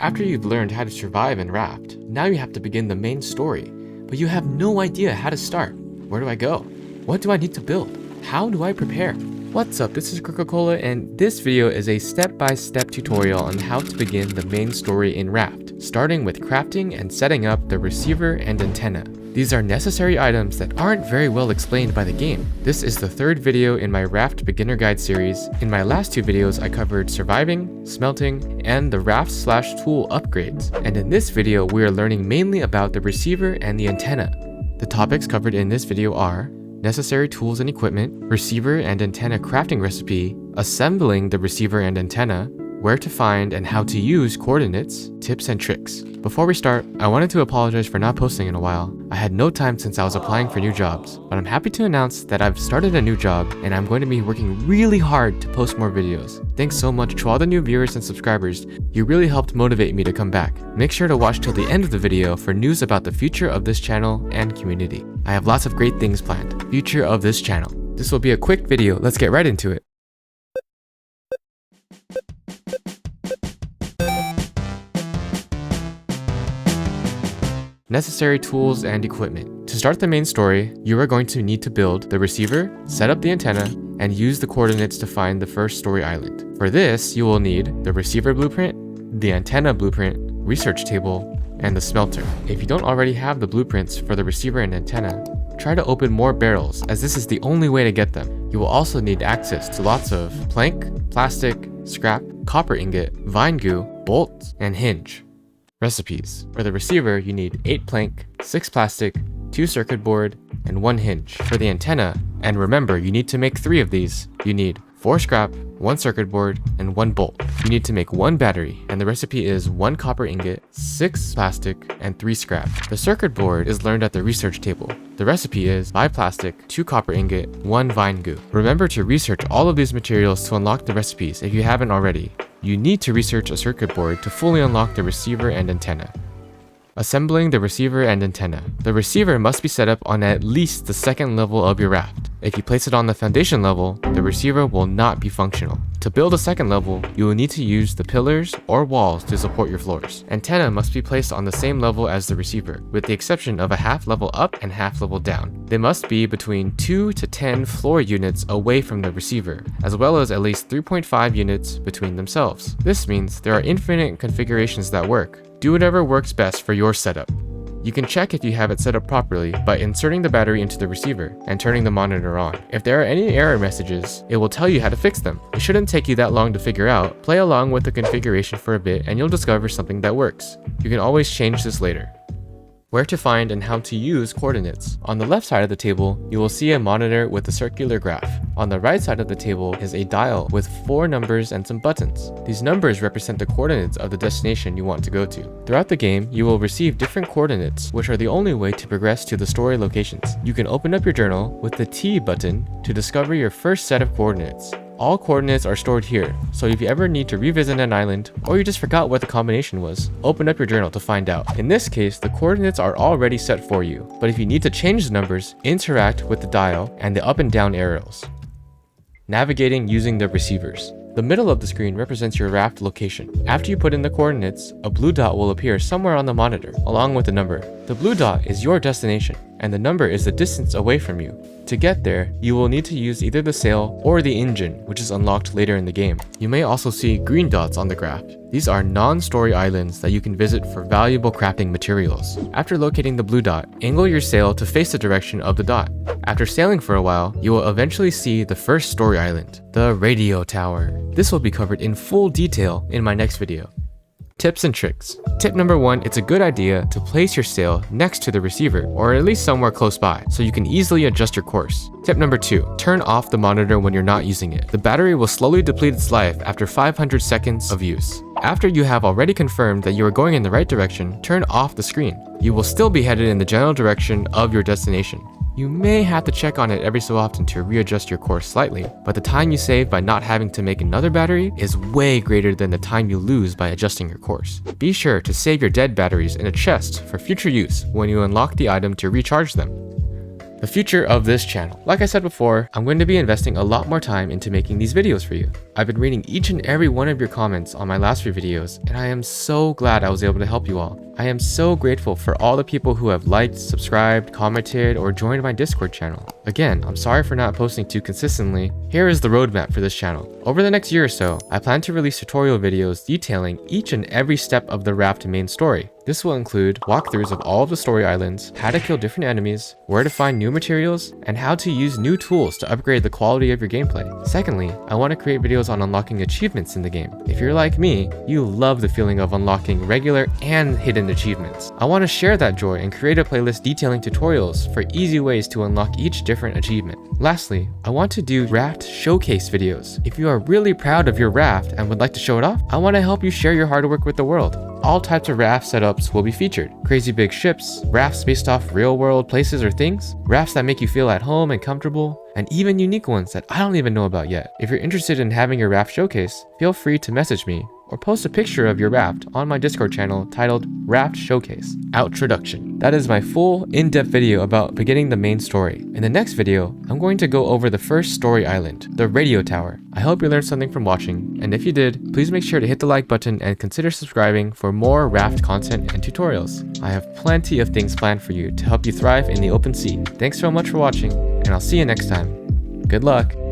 After you've learned how to survive in Raft, now you have to begin the main story, but you have no idea how to start. Where do I go? What do I need to build? How do I prepare? What's up, this is Coca-Cola, and this video is a step-by-step tutorial on how to begin the main story in Raft, starting with crafting and setting up the receiver and antenna. These are necessary items that aren't very well explained by the game. This is the third video in my Raft beginner guide series. In my last two videos I covered surviving, smelting, and the Raft/tool upgrades, and in this video we are learning mainly about the receiver and the antenna. The topics covered in this video are necessary tools and equipment, receiver and antenna crafting recipe, assembling the receiver and antenna, where to find and how to use coordinates, tips and tricks. Before we start, I wanted to apologize for not posting in a while. I had no time since I was applying for new jobs, but I'm happy to announce that I've started a new job and I'm going to be working really hard to post more videos. Thanks so much to all the new viewers and subscribers. You really helped motivate me to come back. Make sure to watch till the end of the video for news about the future of this channel and community. I have lots of great things planned. Future of this channel. This will be a quick video. Let's get right into it. Necessary tools and equipment. To start the main story, you are going to need to build the receiver, set up the antenna, and use the coordinates to find the first story island. For this, you will need the receiver blueprint, the antenna blueprint, research table, and the smelter. If you don't already have the blueprints for the receiver and antenna, try to open more barrels, as this is the only way to get them. You will also need access to lots of plank, plastic, scrap, copper ingot, vine goo, bolt, and hinge. Recipes. For the receiver, you need 8 plank, 6 plastic, 2 circuit board, and 1 hinge. For the antenna, and remember, you need to make 3 of these, you need 4 scrap, 1 circuit board, and 1 bolt. You need to make 1 battery, and the recipe is 1 copper ingot, 6 plastic, and 3 scrap. The circuit board is learned at the research table. The recipe is 5 plastic, 2 copper ingot, 1 vine goo. Remember to research all of these materials to unlock the recipes if you haven't already. You need to research a circuit board to fully unlock the receiver and antenna. Assembling the receiver and antenna. The receiver must be set up on at least the second level of your raft. If you place it on the foundation level, the receiver will not be functional. To build a second level, you will need to use the pillars or walls to support your floors. Antenna must be placed on the same level as the receiver, with the exception of a half level up and half level down. They must be between 2 to 10 floor units away from the receiver, as well as at least 3.5 units between themselves. This means there are infinite configurations that work. Do whatever works best for your setup. You can check if you have it set up properly by inserting the battery into the receiver and turning the monitor on. If there are any error messages, it will tell you how to fix them. It shouldn't take you that long to figure out. Play along with the configuration for a bit and you'll discover something that works. You can always change this later. Where to find and how to use coordinates. On the left side of the table, you will see a monitor with a circular graph. On the right side of the table is a dial with 4 numbers and some buttons. These numbers represent the coordinates of the destination you want to go to. Throughout the game, you will receive different coordinates, which are the only way to progress to the story locations. You can open up your journal with the T button to discover your first set of coordinates. All coordinates are stored here, so if you ever need to revisit an island, or you just forgot what the combination was, open up your journal to find out. In this case, the coordinates are already set for you, but if you need to change the numbers, interact with the dial and the up and down arrows. Navigating using the receivers. The middle of the screen represents your raft location. After you put in the coordinates, a blue dot will appear somewhere on the monitor, along with a number. The blue dot is your destination, and the number is the distance away from you. To get there, you will need to use either the sail or the engine, which is unlocked later in the game. You may also see green dots on the graph. These are non-story islands that you can visit for valuable crafting materials. After locating the blue dot, angle your sail to face the direction of the dot. After sailing for a while, you will eventually see the first story island, the radio tower. This will be covered in full detail in my next video. Tips and tricks. Tip number 1, it's a good idea to place your sail next to the receiver, or at least somewhere close by, so you can easily adjust your course. Tip number 2, turn off the monitor when you're not using it. The battery will slowly deplete its life after 500 seconds of use. After you have already confirmed that you are going in the right direction, turn off the screen. You will still be headed in the general direction of your destination. You may have to check on it every so often to readjust your course slightly, but the time you save by not having to make another battery is way greater than the time you lose by adjusting your course. Be sure to save your dead batteries in a chest for future use when you unlock the item to recharge them. The future of this channel. Like I said before, I'm going to be investing a lot more time into making these videos for you. I've been reading each and every one of your comments on my last few videos, and I am so glad I was able to help you all. I am so grateful for all the people who have liked, subscribed, commented, or joined my Discord channel. Again, I'm sorry for not posting too consistently. Here is the roadmap for this channel. Over the next year or so, I plan to release tutorial videos detailing each and every step of the Raft main story. This will include walkthroughs of all of the story islands, how to kill different enemies, where to find new materials, and how to use new tools to upgrade the quality of your gameplay. Secondly, I want to create videos on unlocking achievements in the game. If you're like me, you love the feeling of unlocking regular and hidden achievements. I want to share that joy and create a playlist detailing tutorials for easy ways to unlock each different achievement. Lastly, I want to do Raft showcase videos. If you are really proud of your Raft and would like to show it off, I want to help you share your hard work with the world. All types of raft setups will be featured. Crazy big ships, rafts based off real world places or things, rafts that make you feel at home and comfortable, and even unique ones that I don't even know about yet. If you're interested in having your raft showcase, feel free to message me or post a picture of your raft on my Discord channel titled Raft Showcase. Outroduction. That is my full in-depth video about beginning the main story. In the next video, I'm going to go over the first story island, the radio tower. I hope you learned something from watching, and if you did, please make sure to hit the like button and consider subscribing for more Raft content and tutorials. I have plenty of things planned for you to help you thrive in the open sea. Thanks so much for watching, and I'll see you next time. Good luck!